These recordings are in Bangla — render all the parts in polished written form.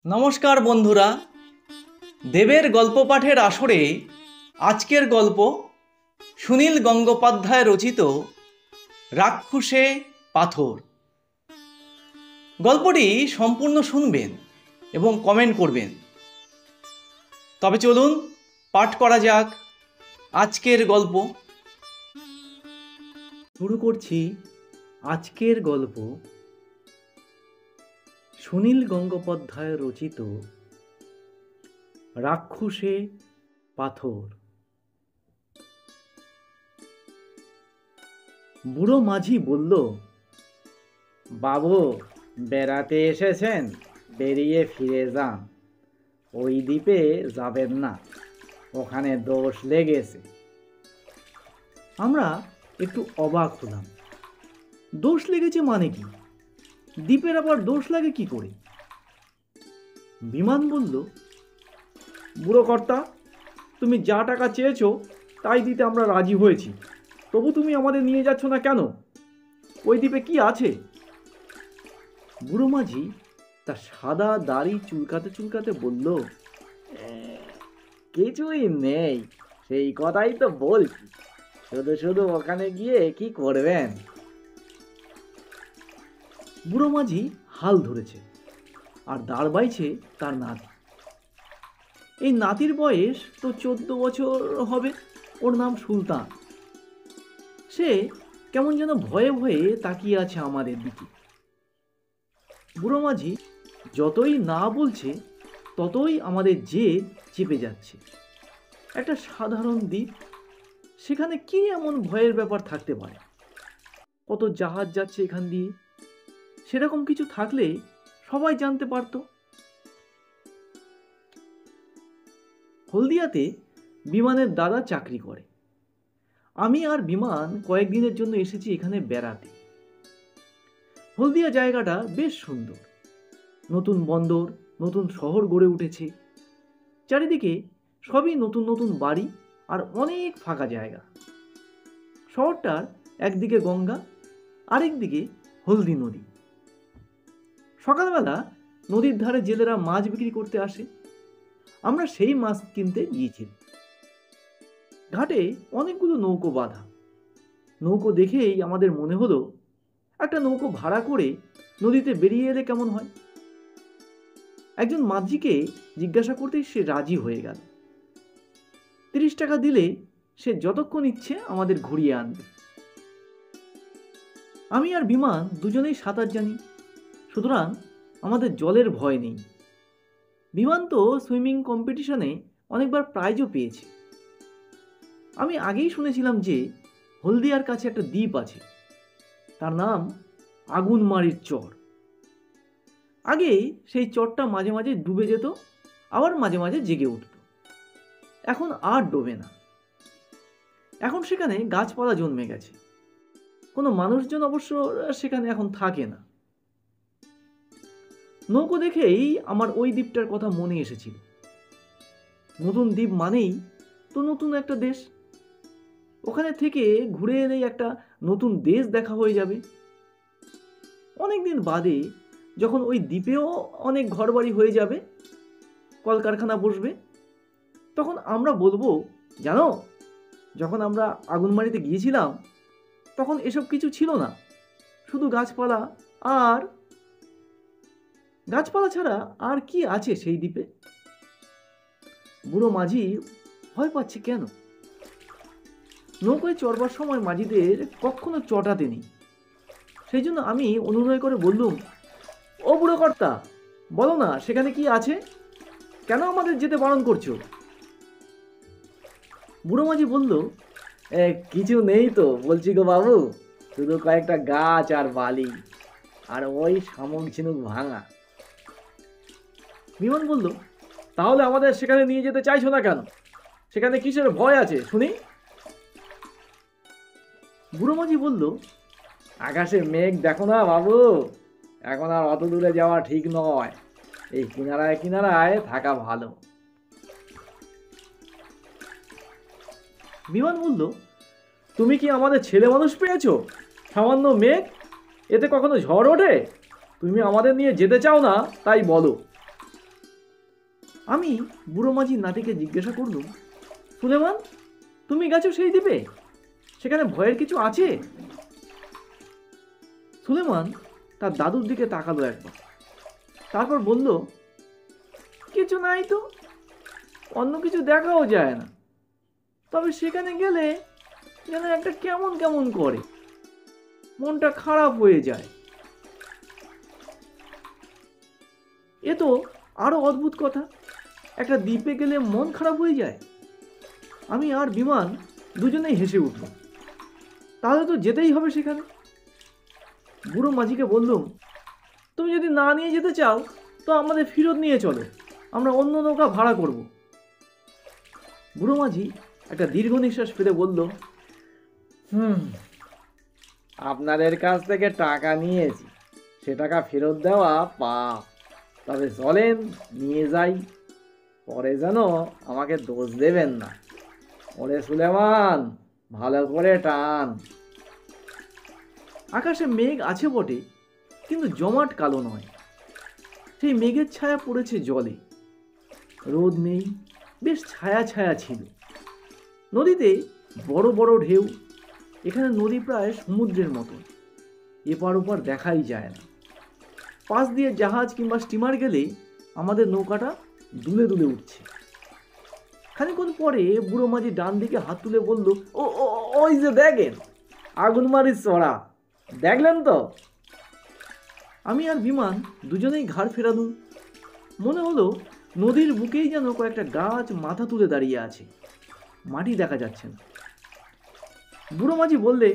নমস্কার বন্ধুরা, দেবের গল্প পাঠের আসরে আজকের গল্প সুনীল গঙ্গোপাধ্যায় রচিত রাক্ষসে পাথর। গল্পটি সম্পূর্ণ শুনবেন এবং কমেন্ট করবেন। তবে চলুন পাঠ করা যাক আজকের গল্প। শুরু করছি আজকের গল্প সুনীল গঙ্গোপাধ্যায় রচিত রাক্ষসে পাথর। বুড়ো মাঝি বলল, বাবু, বেড়াতে এসেছেন, বেরিয়ে ফিরে যান। ওই দ্বীপে যাবেন না, ওখানে দোষ লেগেছে। আমরা একটু অবাক হলাম। দোষ লেগেছে মানে কি? দ্বীপের আবার দোষ লাগে কি করে? বিমান বলল, বুড়ো কর্তা, তুমি যা টাকা চেয়েছো তাই দিতে আমরা রাজি হয়েছি, তবু তুমি আমাদের নিয়ে যাচ্ছ না কেন? ওই দ্বীপে কি আছে? বুড়ো মাঝি তার সাদা দাড়ি চুলকাতে চুলকাতে বলল, কিছুই নেই, সেই কথাই তো বলছি। শুধু শুধু ওখানে গিয়ে কি করবেন? বুড়ো মাঝি হাল ধরেছে আর দাঁড় বাইছে তার নাতি। এই নাতির বয়স তো 14 বছর হবে। ওর নাম সুলতান। সে কেমন যেন ভয়ে ভয়ে তাকিয়ে আছে আমাদের দিকে। বুড়ো মাঝি যতই না বলছে ততই আমাদের জেদ চেপে যাচ্ছে। একটা সাধারণ দ্বীপ, সেখানে কি এমন ভয়ের ব্যাপার থাকতে পারে? কত জাহাজ যাচ্ছে এখান দিয়ে, সেরকম কিছু থাকলে সবাই জানতে পারত। হলদিয়াতে বিমানের দাদা চাকরি করে। আমি আর বিমান কয়েকদিনের জন্য এসেছি এখানে বেড়াতে। হলদিয়া জায়গাটা বেশ সুন্দর। নতুন বন্দর, নতুন শহর গড়ে উঠেছে। চারিদিকে সবই নতুন নতুন বাড়ি আর অনেক ফাঁকা জায়গা। শহরটার একদিকে গঙ্গা, আরেক দিকে হলদি নদী। সকালবেলা নদীর ধারে জেলেরা মাছ বিক্রি করতে আসে। আমরা সেই মাছ কিনতে গিয়েছিলাম। ঘাটে অনেকগুলো নৌকো বাঁধা। নৌকো দেখেই আমাদের মনে হলো একটা নৌকো ভাড়া করে নদীতে বেরিয়ে এলে কেমন হয়। একজন মাঝিকে জিজ্ঞাসা করতেই সে রাজি হয়ে গেল। 30 টাকা দিলে সে যতক্ষণ ইচ্ছে আমাদের ঘুরিয়ে আনবে। আমি আর বিমান দুজনেই সাঁতার জানি, সুতরাং আমাদের জলের ভয় নেই। বিমান তো সুইমিং কম্পিটিশনে অনেকবার প্রাইজও পেয়েছে। আমি আগেই শুনেছিলাম যে হলদিয়ার কাছে একটা দ্বীপ আছে, তার নাম আগুনমারির চর। আগে সেই চরটা মাঝে মাঝে ডুবে যেত, আবার মাঝে মাঝে জেগে উঠত। এখন আর ডোবে না। এখন সেখানে গাছপালা জন্মে গেছে। কোনো মানুষজন অবশ্য সেখানে এখন থাকে না। নৌকো দেখেই আমার ওই দ্বীপটার কথা মনে এসেছিল। নতুন দ্বীপ মানেই তো নতুন একটা দেশ। ওখানে থেকে ঘুরে এলেই একটা নতুন দেশ দেখা হয়ে যাবে। অনেকদিন বাদে যখন ওই দ্বীপেও অনেক ঘরবাড়ি হয়ে যাবে, কলকারখানা বসবে, তখন আমরা বলবো, জানো, যখন আমরা আগুনমারিতে গিয়েছিলাম তখন এসব কিছু ছিল না, শুধু গাছপালা। আর গাছপালা ছাড়া আর কি আছে সেই দ্বীপে? বুড়ো মাঝি ভয় পাচ্ছে কেন? নৌকায় চড়বার সময় মাঝিদের কখনো চটাতে নেই। সেই জন্য আমি অনুনয় করে বললুম, ও বুড়ো কর্তা, বলো না সেখানে কি আছে, কেন আমাদের যেতে বারণ করছো? বুড়ো মাঝি বলল, কিছু নেই তো বলছি গো বাবু, শুধু কয়েকটা গাছ আর বালি, আর ওই শামুক ঝিনুক ভাঙা। বিমান বলল, তাহলে আমাদের সেখানে নিয়ে যেতে চাইছো না কেন? সেখানে কিসের ভয় আছে শুনি? বুড়ো মাঝি বলল, আকাশে মেঘ দেখো না বাবু, এখন আর অত দূরে যাওয়া ঠিক নয়, এই কিনারায় কিনারায় থাকা ভালো। বিমান বলল, তুমি কি আমাদের ছেলে মানুষ পেয়েছো? সামান্য মেঘ, এতে কখনো ঝড় ওঠে? তুমি আমাদের নিয়ে যেতে চাও না তাই বলো। আমি বুড়ো মাঝি নাতিকে জিজ্ঞাসা করলুম, সুলেমান, তুমি গেছো সেই দ্বীপে? সেখানে ভয়ের কিছু আছে? সুলেমান তার দাদুর দিকে তাকালো একবার, তারপর বলল, কিছু নাই তো, অন্য কিছু দেখাও যায় না, তবে সেখানে গেলে যেন একটা কেমন কেমন করে, মনটা খারাপ হয়ে যায়। এ তো আরো অদ্ভুত কথা, একটা দ্বীপে গেলে মন খারাপ হয়ে যায়। আমি আর বিমান দুজনেই হেসে উঠল। তাহলে তো যেতেই হবে সেখানে। বুড়ো মাঝিকে বললুম, তুমি যদি না নিয়ে যেতে চাও তো আমাদের ফেরত নিয়ে চলো, আমরা অন্য নৌকা ভাড়া করব। বুড়ো মাঝি একটা দীর্ঘ নিঃশ্বাস ফেলে বলল, আপনাদের কাছ থেকে টাকা নিয়েছি, সে টাকা ফেরত দেওয়া পাপ। তবে চলেন নিয়ে যাই, পরে যেন আমাকে দোষ দেবেন না। ওরে সুলেমান, ভালো করে টান। আকাশে মেঘ আছে বটে, কিন্তু জমাট কালো নয়। সেই মেঘের ছায়া পড়েছে জলে, রোদ নেই, বেশ ছায়া ছায়া ছিল। নদীতে বড় বড় ঢেউ। এখানে নদী প্রায় সমুদ্রের মতো, এপার ওপার দেখাই যায় না। পাশ দিয়ে জাহাজ কিংবা স্টিমার গেলে আমাদের নৌকাটা দুলে দুলে উঠছে। খানিকক্ষণ পরে বুড়ো মাঝি ডান দিকে হাত তুলে বলল, ও ও, ওই যে দেখেন, আগুনমারির চড়া, দেখলেন তো? আমি আর বিমান দুজনেই ঘাড় ফেরালুম। মনে হলো নদীর বুকেই যেন কয়েকটা গাছ মাথা তুলে দাঁড়িয়ে আছে, মাটি দেখা যাচ্ছে না। বুড়ো মাঝি বললে,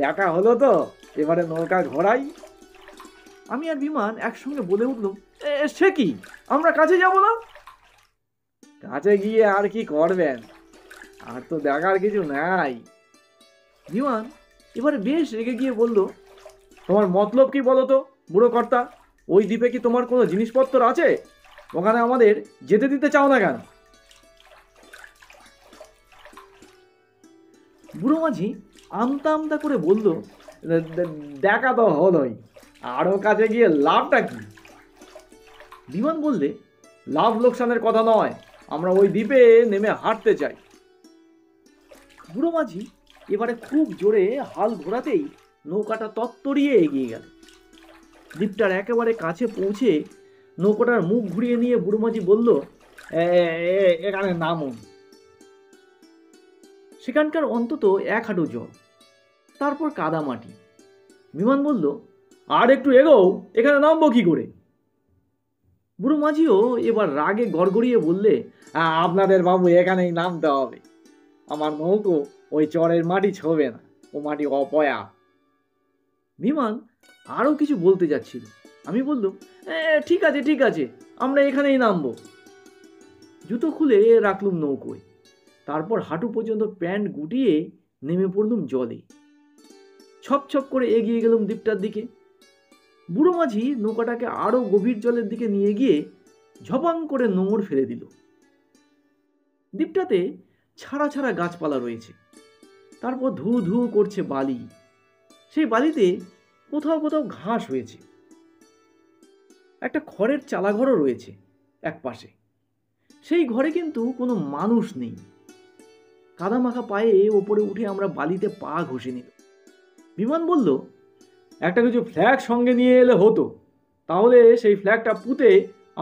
দেখা হলো তো, এবারে নৌকা ঘোরাই। আমি আর বিমান একসঙ্গে বলে উঠলুম, সে কি, আমরা কাছে যাব না? কাছে গিয়ে আর কি করবেন, আর তো দেখার কিছু নাই। বিমান এবারে বেশ রেগে গিয়ে বলল, তোমার মতলব কি বলো তো বুড়ো কর্তা? ওই দ্বীপে কি তোমার কোনো জিনিসপত্র আছে? ওখানে আমাদের যেতে দিতে চাও না কেন? বুড়ো মাঝি আমতা আমতা করে বলল, দেখা তো হলোই, আরো কাছে গিয়ে লাভটা কি? বিমান বললে, লাভ লোকসানের কথা নয়, আমরা ওই দ্বীপে নেমে হাঁটতে চাই। বুড়ো মাঝি এবারে খুব জোরে হাল ঘোরাতেই নৌকাটা তত্তরিয়ে এগিয়ে গেল। দ্বীপটার একেবারে কাছে পৌঁছে নৌকাটার মুখ ঘুরিয়ে নিয়ে বুড়ো মাঝি বলল, এখানে নামুন। সেখানকার অন্তত 1 হাঁটু জল, তারপর কাদা মাটি। বিমান বলল, আর একটু এগোও, এখানে নামবো কি করে? বুড়ো মাঝিও এবার রাগে গড়গড়িয়ে বললে, আপনাদের বাবু এখানেই নামতে হবে, আমার নৌকো ওই চরের মাটি ছোবে না, ও মাটি অপয়া। বিমান আরও কিছু বলতে যাচ্ছিল। আমি বললাম, ঠিক আছে ঠিক আছে, আমরা এখানেই নামবো। জুতো খুলে রাখলুম নৌকোয়, তারপর হাঁটু পর্যন্ত প্যান্ট গুটিয়ে নেমে পড়লুম জলে। ছপ ছপ করে এগিয়ে গেলুম দ্বীপটার দিকে। বুড়ো মাঝি নৌকাটাকে আরও গভীর জলের দিকে নিয়ে গিয়ে ঝপাং করে নোঙর ফেলে দিল। দ্বীপটাতে ছাড়া ছাড়া গাছপালা রয়েছে, তারপর ধু ধু করছে বালি। সেই বালিতে কোথাও কোথাও ঘাস হয়েছে। একটা খড়ের চালাঘরও রয়েছে এক পাশে। সেই ঘরে কিন্তু কোনো মানুষ নেই। কাদামাখা পায়ে ওপরে উঠে আমরা বালিতে পা ঘষে নিল। বিমান বলল, একটা কিছু ফ্ল্যাগ সঙ্গে নিয়ে এলে হতো, তাহলে সেই ফ্ল্যাগটা পুঁতে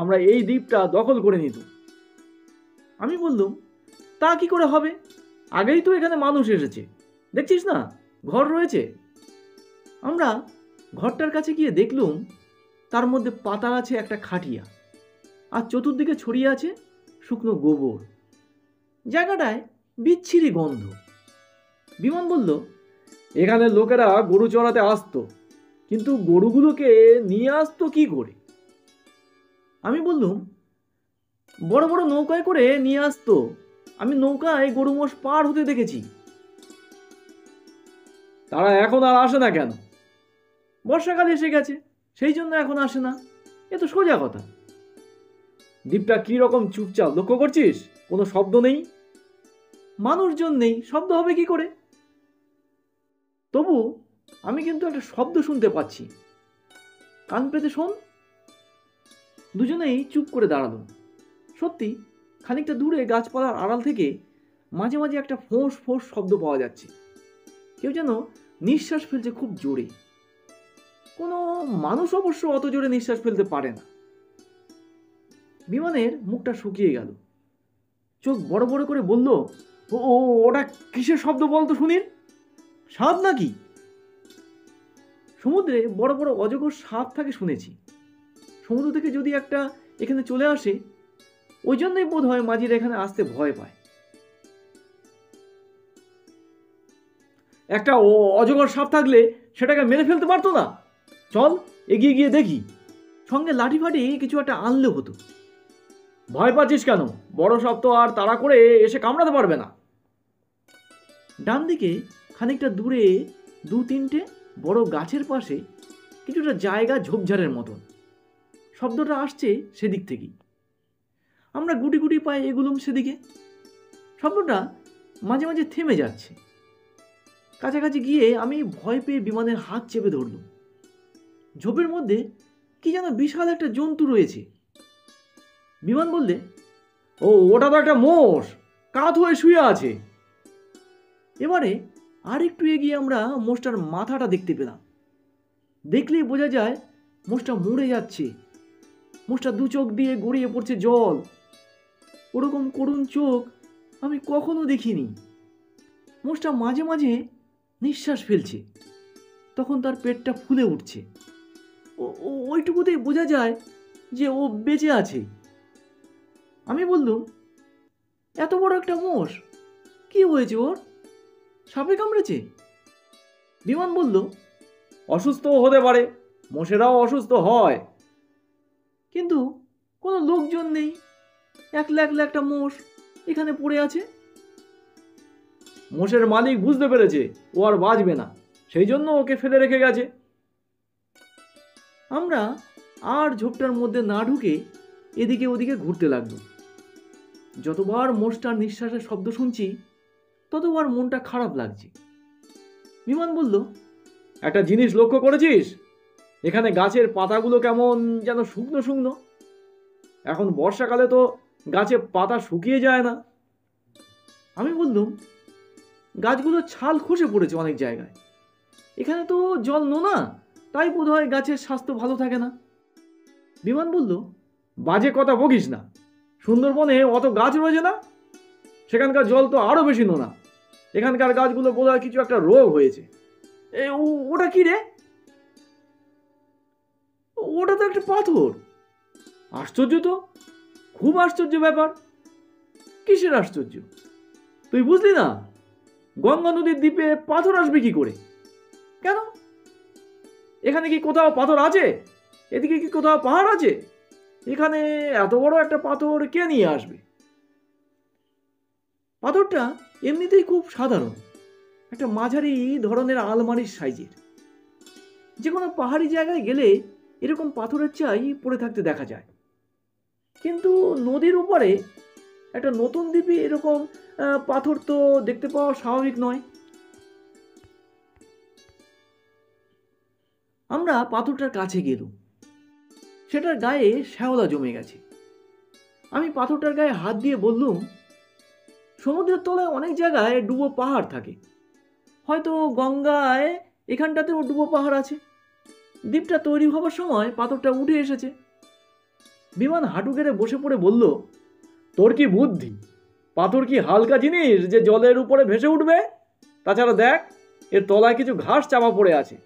আমরা এই দ্বীপটা দখল করে নিত। আমি বললুম, তা কি করে হবে? আগেই তো এখানে মানুষ এসেছে, দেখছিস না, ঘর রয়েছে। আমরা ঘরটার কাছে গিয়ে দেখলুম তার মধ্যে পাতা আছে একটা খাটিয়া, আর চতুর্দিকে ছড়িয়ে আছে শুকনো গোবর। জায়গাটায় বিচ্ছিরি গন্ধ। বিমান বলল, এখানে লোকেরা গরু চড়াতে আসতো, কিন্তু গরুগুলোকে নিয়ে আসতো কি করে? আমি বললুম, বড় বড় নৌকায় করে নিয়ে আসতো, আমি নৌকায় গরু মোষ পার হতে দেখেছি। তারা এখন আর আসে না কেন? বর্ষাকাল এসে গেছে, সেই জন্য এখন আসে না, এ তো সোজা কথা। দ্বীপটা কি রকম চুপচাপ লক্ষ্য করছিস? কোনো শব্দ নেই। মানুষজন নেই, শব্দ হবে কি করে? তবু আমি কিন্তু একটা শব্দ শুনতে পাচ্ছি, কান পেতে শোন। দুজনেই চুপ করে দাঁড়ালো। সত্যি খানিকটা দূরে গাছপালার আড়াল থেকে মাঝে মাঝে একটা ফোঁস ফোঁস শব্দ পাওয়া যাচ্ছে। কেউ যেন নিঃশ্বাস ফেলছে খুব জোরে। কোনো মানুষ অবশ্য অত জোরে নিঃশ্বাস ফেলতে পারে না। বিমানের মুখটা শুকিয়ে গেল, চোখ বড় বড় করে বলল, ও ও, ওটা কিসের শব্দ বলতো শুনি? সাপ নাকি? সমুদ্রে বড় বড় অজগর সাপ থাকে শুনেছি। সমুদ্র থেকে যদি একটা এখানে চলে আসে, ওই জন্যই বোধ হয় মাঝিরা এখানে আসতে ভয় পায়। একটা অজগর সাপ থাকলে সেটাকে মেরে ফেলতে পারতো না? চল এগিয়ে গিয়ে দেখি। সঙ্গে লাঠি ফাটি কিছু একটা আনলে হতো। ভয় পাচ্ছিস কেন? বড় সাপ তো আর তাড়া করে এসে কামড়াতে পারবে না। ডান দিকে খানিকটা দূরে দু তিনটে বড় গাছের পাশে কিছুটা জায়গা ঝোপঝাড়ের মতন। শব্দটা আসছে সেদিক থেকেই। আমরা গুটি গুটি পায়ে এগুলুম সেদিকে। শব্দটা মাঝে মাঝে থেমে যাচ্ছে। কাছাকাছি গিয়ে আমি ভয় পেয়ে বিমানের হাত চেপে ধরলুম। ঝোপের মধ্যে কি যেন বিশাল একটা জন্তু রয়েছে। বিমান বললে, ও ওটা তো একটা মোষ, কাত হয়ে শুয়ে আছে। এবারে আর একটু এগিয়ে আমরা মোষটার মাথাটা দেখতে পেলাম। দেখলেই বোঝা যায় মোষটা মরে যাচ্ছে। মোষটা দু চোখ দিয়ে গড়িয়ে পড়ছে জল। ওরকম করুণ চোখ আমি কখনো দেখিনি। মোষটা মাঝে মাঝে নিঃশ্বাস ফেলছে, তখন তার পেটটা ফুলে উঠছে। ওইটুকুতেই বোঝা যায় যে ও বেঁচে আছে। আমি বললুম, এত বড় একটা মোষ, কি হয়েছে ওর? সাপে কামড়েছে? বিমান বলল, অসুস্থও হতে পারে, মোষেরাও অসুস্থ হয়। কিন্তু কোনো লোকজন নেই, একলা একলা একটা মোষ এখানে পড়ে আছে। মোষের মালিক বুঝতে পেরেছে ও আর বাঁচবে না, সেই জন্য ওকে ফেলে রেখে গেছে। আমরা আর ঝোপটার মধ্যে না ঢুকে এদিকে ওদিকে ঘুরতে লাগলো। যতবার মোষটার নিঃশ্বাসের শব্দ শুনছি ততবার মনটা খারাপ লাগছে। বিমান বলল, একটা জিনিস লক্ষ্য করেছিস? এখানে গাছের পাতাগুলো কেমন যেন শুকনো শুকনো। এখন বর্ষাকালে তো গাছে পাতা শুকিয়ে যায় না। আমি বললুম, গাছগুলোর ছাল খসে পড়েছে অনেক জায়গায়। এখানে তো জল নোনা, তাই বোধ হয় গাছের স্বাস্থ্য ভালো থাকে না। বিমান বলল, বাজে কথা বকিস না। সুন্দরবনে অত গাছ রয়েছে না? সেখানকার জল তো আরো বেশি নোনা। এখানকার গাছগুলো বোধহয় কিছু একটা রোগ হয়েছে। ওটা কি রে? ওটা তো একটা পাথর। আশ্চর্য তো, খুব আশ্চর্য ব্যাপার। কিসের আশ্চর্য? তুই বুঝলি না? গঙ্গা নদীর দ্বীপে পাথর আসবে কি করে? কেন? এখানে কি কোথাও পাথর আছে? এদিকে কি কোথাও পাহাড় আছে? এখানে এত বড় একটা পাথর কে নিয়ে আসবে? পাথরটা এমনিতেই খুব সাধারণ, একটা মাঝারি ধরনের আলমারির সাইজের। যে কোনো পাহাড়ি জায়গায় গেলে এরকম পাথরের চাই পড়ে থাকতে দেখা যায়। কিন্তু নদীর উপরে একটা নতুন দ্বীপে এরকম পাথর তো দেখতে পাওয়া স্বাভাবিক নয়। আমরা পাথরটার কাছে গেলুম। সেটার গায়ে শ্যাওলা জমে গেছে। আমি পাথরটার গায়ে হাত দিয়ে বললুম, সমুদ্রের তলায় অনেক জায়গায় ডুবো পাহাড় থাকে, হয়তো গঙ্গায় এখানটাতেও ডুবো পাহাড় আছে। দ্বীপটা তৈরি হবার সময় পাথরটা উঠে এসেছে। বিমান হাঁটু গেড়ে বসে পড়ে বলল, তোর কি বুদ্ধি? পাথর কি হালকা জিনিস যে জলের উপরে ভেসে উঠবে? তাছাড়া দেখ, এর তলায় কিছু ঘাস চাপা পড়ে আছে।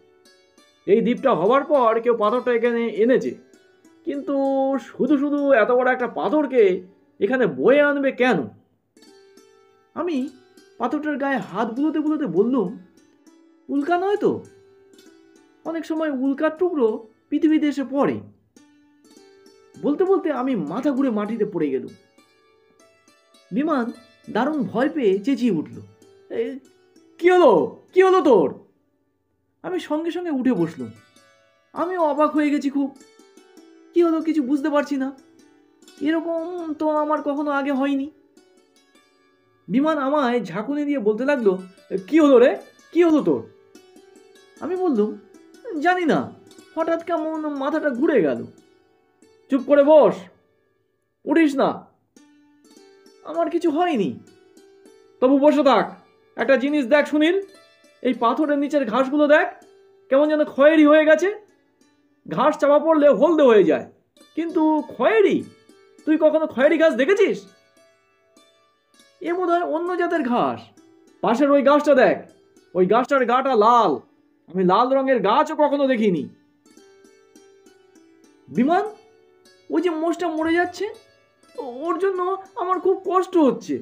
এই দ্বীপটা হবার পর কেউ পাথরটা এখানে এনেছে, কিন্তু শুধু শুধু এত বড় একটা পাথরকে এখানে বয়ে আনবে কেন? আমি পাথরটার গায়ে হাত বুলোতে বুলোতে বললুম, উল্কা নয় তো? অনেক সময় উল্কার টুকরো পৃথিবীতে এসে পড়ে। বলতে বলতে আমি মাথা ঘুরে মাটিতে পড়ে গেলুম। বিমান দারুণ ভয় পেয়ে চেঁচিয়ে উঠল, কি হলো? কি হলো তোর? আমি সঙ্গে সঙ্গে উঠে বসলুম। আমিও অবাক হয়ে গেছি খুব। কি হলো কিছু বুঝতে পারছি না। এরকম তো আমার কখনো আগে হয়নি। বিমান আমায় ঝাঁকুনি দিয়ে বলতে লাগলো, কি হলো রে? কি হলো তোর? আমি বললুম, জানি না, হঠাৎ কেমন মাথাটা ঘুরে গেল। চুপ করে বস, উঠিস না। আমার কিছু হয়নি। তবু বসে থাক। একটা জিনিস দেখ সুনীল, এই পাথরের নিচের ঘাসগুলো দেখ, কেমন যেন খয়েরি হয়ে গেছে। ঘাস চাপা পড়লে হলদে হয়ে যায়, কিন্তু খয়েরি? তুই কখনো খয়েরি ঘাস দেখেছিস? এ বোধহয় অন্য জাতের ঘাস। পাশের ওই গাছটা দেখ, ওই গাছটার গাটা লাল। আমি লাল রঙের গাছও কখনো দেখিনি। বিমান, ওই যে মোষটা মরে যাচ্ছে, ওর জন্য আমার খুব কষ্ট হচ্ছে।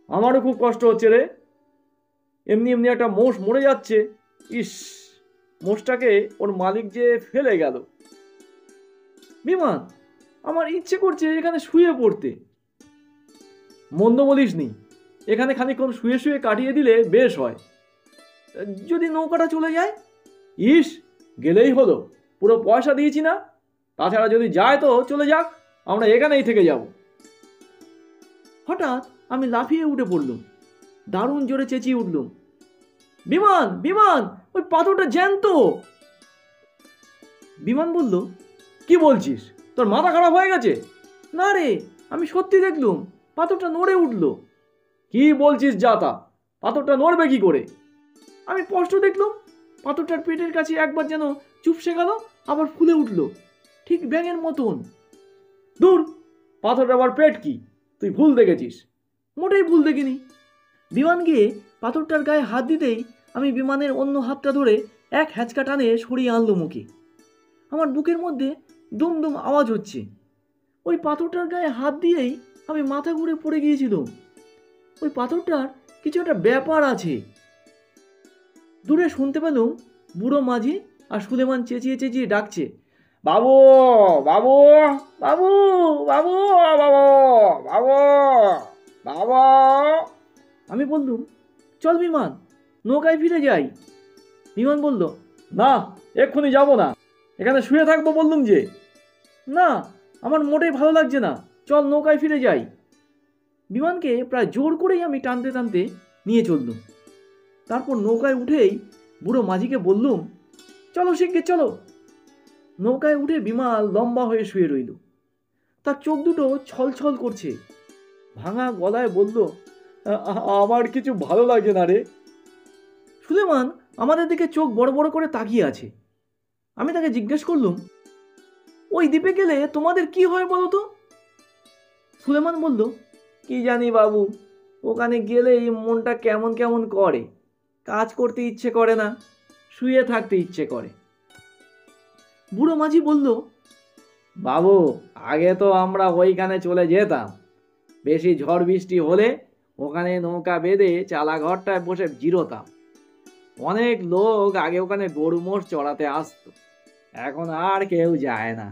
আমারও খুব কষ্ট হচ্ছে রে। এমনি এমনি একটা মোষ মরে যাচ্ছে। ইস, মোষটাকে ওর মালিক যে ফেলে গেল। বিমান, আমার ইচ্ছে করছে এখানে শুয়ে পড়তে। মন্দ বলিসনি, এখানে খানিকক্ষণ শুয়ে শুয়ে কাটিয়ে দিলে বেশ হয়। যদি নৌকাটা চলে যায়? ইস, গেলেই হলো, পুরো পয়সা দিয়েছি না। তাছাড়া যদি যায় তো চলে যাক, আমরা এখানেই থেকে যাব। হঠাৎ আমি লাফিয়ে উঠে পড়লুম, দারুণ জোরে চেঁচিয়ে উঠলুম, বিমান বিমান, ওই পাথরটা জ্যান্ত। বিমান বলল, কি বলছিস? তোর মাথা খারাপ হয়ে গেছে? না রে, আমি সত্যি দেখলুম পাথরটা নড়ে উঠল। কি বলছিস যাতা? পাথরটা নড়বে কি করে? আমি স্পষ্ট দেখলুম পাথরটার পেটের কাছে একবার যেন চুপসে গেল, আবার ফুলে উঠল, ঠিক ব্যাঙের মতন। দূর, পাথরটা আবার পেট কি? তুই ভুল দেখেছিস। মোটেই ভুল দেখিনি। বিমান গিয়ে পাথরটার গায়ে হাত দিতেই আমি বিমানের অন্য হাতটা ধরে এক হ্যাঁচকা টানে সরিয়ে আনলো মুখে। আমার বুকের মধ্যে দুম দুম আওয়াজ হচ্ছে। ওই পাথরটার গায়ে হাত দিয়েই আমি মাথা ঘুরে পড়ে গিয়েছিলাম। ওই পাথরটার কিছু একটা ব্যাপার আছে। দূরে শুনতে পেলুম বুড়ো মাঝি আর সুলেমান চেঁচিয়ে চেঁচিয়ে ডাকছে, বাবু, বাবু, বাবু, বাবু, বাবু, বাবু, বাবু। আমি বললুম, চল বিমান, নৌকায় ফিরে যাই। বিমান বলল, না, এক্ষুনি যাব না, এখানে শুয়ে থাকবো বললুম যে। না, আমার মোটেই ভালো লাগছে না, চল নৌকায় ফিরে যাই। বিমানকে প্রায় জোর করেই আমি টানতে টানতে নিয়ে চললুম। তারপর নৌকায় উঠেই বুড়ো মাঝিকে বললুম, চলো শিগগির চলো। নৌকায় উঠে বিমান লম্বা হয়ে শুয়ে রইল। তার চোখ দুটো ছলছল করছে। ভাঙা গলায় বলল, আমার কিছু ভালো লাগে না রে। সুলেমান আমাদের দিকে চোখ বড় বড় করে তাকিয়ে আছে। আমি তাকে জিজ্ঞেস করলুম, ওই দ্বীপে গেলে তোমাদের কি হয় বলো তো? সুলেমান বলল, কি জানি বাবু, ওখানে গেলেই মনটা কেমন কেমন করে, কাজ করতে ইচ্ছে করে না, শুয়ে থাকতে ইচ্ছে করে। বুড়ো মাঝি বলল, বাবু, আগে তো আমরা ওইখানে চলে যেতাম। বেশি ঝড় বৃষ্টি হলে ওখানে নৌকা বেঁধে চালা ঘরটায় বসে জিরোতাম। অনেক লোক আগে ওখানে গরু মোষ চড়াতে আসতো, এখন আর কেউ যায় না।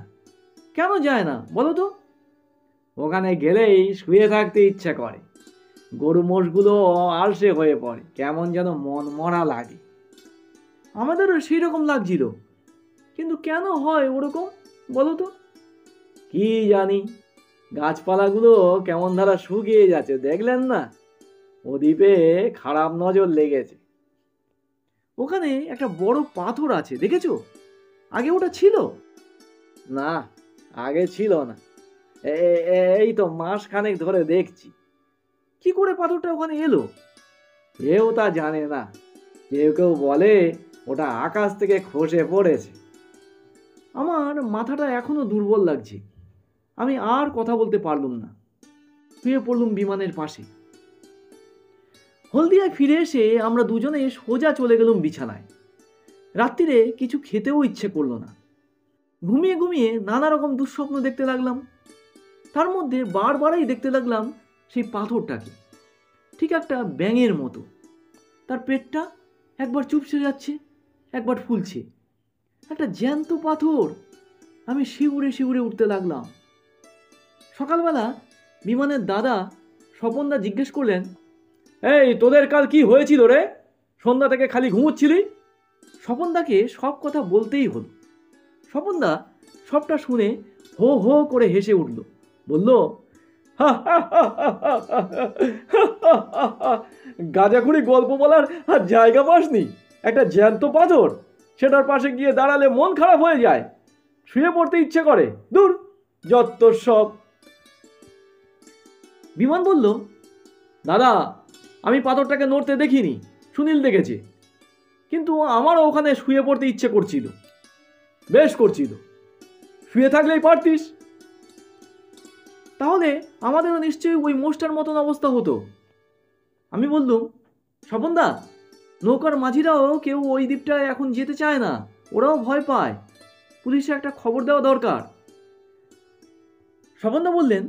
কেন যায় না বলো তো? ওখানে গেলেই শুয়ে থাকতে ইচ্ছে করে। গরু মোষগুলো আলসে হয়ে পড়ে, কেমন যেন মন মরা লাগে। আমাদেরও সেই রকম লাগছিল, কিন্তু কেন হয় ওরকম বলো তো? কি জানি, গাছপালাগুলো কেমন ধারা শুকিয়ে যাচ্ছে, দেখলেন না? ও দ্বীপে খারাপ নজর লেগেছে। ওখানে একটা বড় পাথর আছে, দেখেছো? আগে ওটা ছিল? না, আগে ছিল না। এই তো মাস খানেক ধরে দেখছি। কি করে পাথরটা ওখানে এলো? কেউ তা জানে না। কেউ কেউ বলে ওটা আকাশ থেকে খসে পড়েছে। আমার মাথাটা এখনো দুর্বল লাগছে। আমি আর কথা বলতে পারলুম না, শুয়ে পড়লুম বিমানের পাশে। হলদিয়ায় ফিরে এসে আমরা দুজনে সোজা চলে গেলুম বিছানায়। রাত্রিরে কিছু খেতেও ইচ্ছে করলো না। ঘুমিয়ে ঘুমিয়ে নানা রকম দুঃস্বপ্ন দেখতে লাগলাম। তার মধ্যে বারবারই দেখতে লাগলাম সেই পাথরটাকে, ঠিক একটা ব্যাঙের মতো। তার পেটটা একবার চুপসে যাচ্ছে, একবার ফুলছে, একটা জ্যান্ত পাথর। আমি শিউরে শিউরে উঠতে লাগলাম। সকালবেলা বিমানের দাদা স্বপনদা জিজ্ঞেস করলেন, এই, তোদের কাল কি হয়েছিল রে? সন্ধ্যা থেকে খালি ঘুমোচ্ছিলি। স্বপনদাকে সব কথা বলতেই হলো। স্বপনদা সবটা শুনে হো হো করে হেসে উঠল, বলল, গাঁজাখুড়ি গল্প বলার আর জায়গা পাসনি? একটা জ্যান্ত পাথর, সেটার পাশে গিয়ে দাঁড়ালে মন খারাপ হয়ে যায়, শুয়ে পড়তে ইচ্ছে করে। দূর, যত সব। বিমান বলল, দাদা, আমি পাথরটাকে নড়তে দেখিনি, সুনীল দেখেছে। কিন্তু আমারও ওখানে শুয়ে পড়তে ইচ্ছে করছিল, বেশ করছিল। শুয়ে থাকলেই পারতিস। তাহলে আমাদেরও নিশ্চয়ই ওই মোষটার মতন অবস্থা হতো। আমি বললুম, স্বপনদা, নৌকার মাঝিরাও কেউ ওই দ্বীপটায় এখন যেতে চায় না, ওরাও ভয় পায়। পুলিশে একটা খবর দেওয়া দরকার। স্বপনদা বললেন,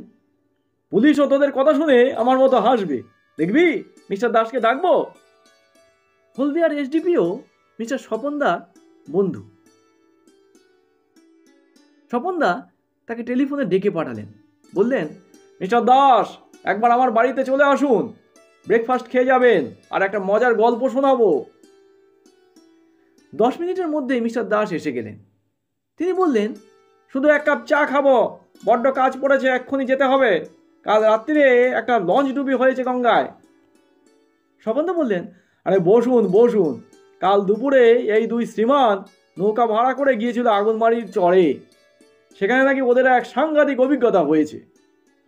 পুলিশও তোদের কথা শুনে আমার মতো হাসবে, দেখবি। মিস্টার দাসকে ডাকবো। হলদিয়ার এসডিপিও মিস্টার স্বপনদা বন্ধু। স্বপনদা তাকে টেলিফোনে ডেকে পাঠালেন। বললেন, মিস্টার দাস, একবার আমার বাড়িতে চলে আসুন, ব্রেকফাস্ট খেয়ে যাবেন আর একটা মজার গল্প শোনাবো। 10 মিনিটের মধ্যেই মিস্টার দাস এসে গেলেন। তিনি বললেন, শুধু এক কাপ চা খাবো, বড্ড কাজ পড়েছে, এক্ষুনি যেতে হবে। কাল রাত্রিরে একটা লঞ্চ ডুবি হয়েছে গঙ্গায়। স্বপনদা বললেন, আরে বসুন বসুন। কাল দুপুরে এই দুই শ্রীমান নৌকা ভাড়া করে গিয়েছিল আগুনবাড়ির চরে। সেখানে নাকি ওদের এক সাংঘাতিক অভিজ্ঞতা হয়েছে।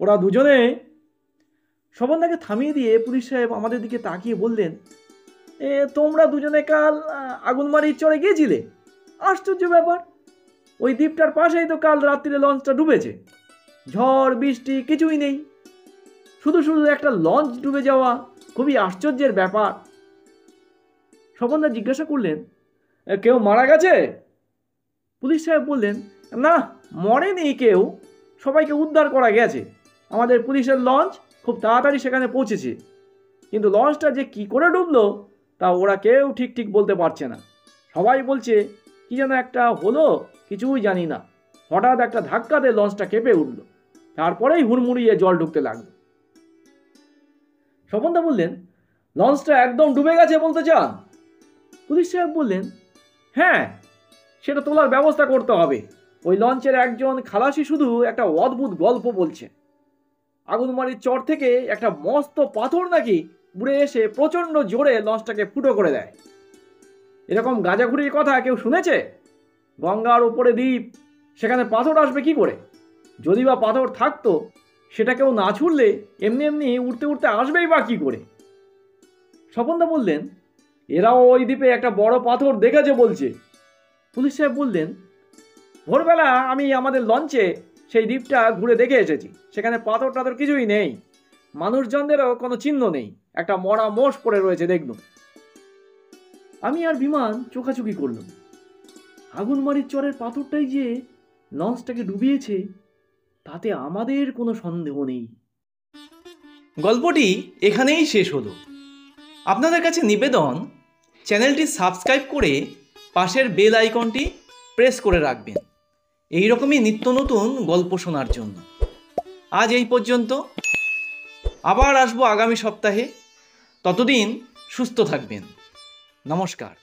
ওরা দুজনে। স্বপনদাকে থামিয়ে দিয়ে পুলিশ সাহেব আমাদের দিকে তাকিয়ে বললেন, তোমরা দুজনে কাল আগুনবাড়ির চরে গিয়েছিলে? আশ্চর্য ব্যাপার, ওই দ্বীপটার পাশেই তো কাল রাত্রিরে লঞ্চটা ডুবেছে। ঝড় বৃষ্টি কিছুই নেই, শুধু শুধু একটা লঞ্চ ডুবে যাওয়া খুবই আশ্চর্যের ব্যাপার। স্বপনদা জিজ্ঞাসা করলেন, কেউ মারা গেছে? পুলিশ সাহেব বললেন, না, মরেনি কেউ, সবাইকে উদ্ধার করা গেছে। আমাদের পুলিশের লঞ্চ খুব তাড়াতাড়ি সেখানে পৌঁছেছে, কিন্তু লঞ্চটা যে কি করে ডুবলো তা ওরা কেউ ঠিক ঠিক বলতে পারছে না। সবাই বলছে কি যেন একটা হলো, কিছুই জানি না। হঠাৎ একটা ধাক্কাতে লঞ্চটা কেঁপে উঠল, তারপরেই হুড়মুড়িয়ে জল ঢুকতে লাগলো। স্বপনদা বললেন, লঞ্চটা একদম ডুবে গেছে বলতে চান? পুলিশ সাহেব বললেন, হ্যাঁ, সেটা তোলার ব্যবস্থা করতে হবে। ওই লঞ্চের একজন খালাসি শুধু একটা অদ্ভুত গল্প বলছে। আগুনবাড়ির চর থেকে একটা মস্ত পাথর নাকি উড়ে এসে প্রচণ্ড জোরে লঞ্চটাকে ফুটো করে দেয়। এরকম গাঁজাখুরির কথা কেউ শুনেছে? গঙ্গার উপরে দ্বীপ, সেখানে পাথর আসবে কি করে? যদি বা পাথর থাকতো, সেটা কেউ না ছুড়লে এমনি এমনি উড়তে উড়তে আসবেই বা কী করে? স্বপনদা বললেন, এরাও ওই দ্বীপে একটা বড় পাথর দেখেছে বলছে। পুলিশ সাহেব বললেন, ভোরবেলা আমি আমাদের লঞ্চে সেই দ্বীপটা ঘুরে দেখে এসেছি। সেখানে পাথর টাথর কিছুই নেই, মানুষজনদেরও কোনো চিহ্ন নেই। একটা মরা মোষ পড়ে রয়েছে দেখলুম। আমি আর বিমান চোখাচুকি করলাম। আগুনবাড়ির চরের পাথরটাই যে লঞ্চটাকে ডুবিয়েছে তাতে আমাদের কোনো সন্দেহ নেই। গল্পটি এখানেই শেষ হলো। আপনাদের কাছে নিবেদন, চ্যানেলটি সাবস্ক্রাইব করে পাশের বেল আইকনটি প্রেস করে রাখবেন এই রকমই নিত্য নতুন গল্প শোনার জন্য। আজ এই পর্যন্ত, আবার আসবো আগামী সপ্তাহে। ততদিন সুস্থ থাকবেন। নমস্কার।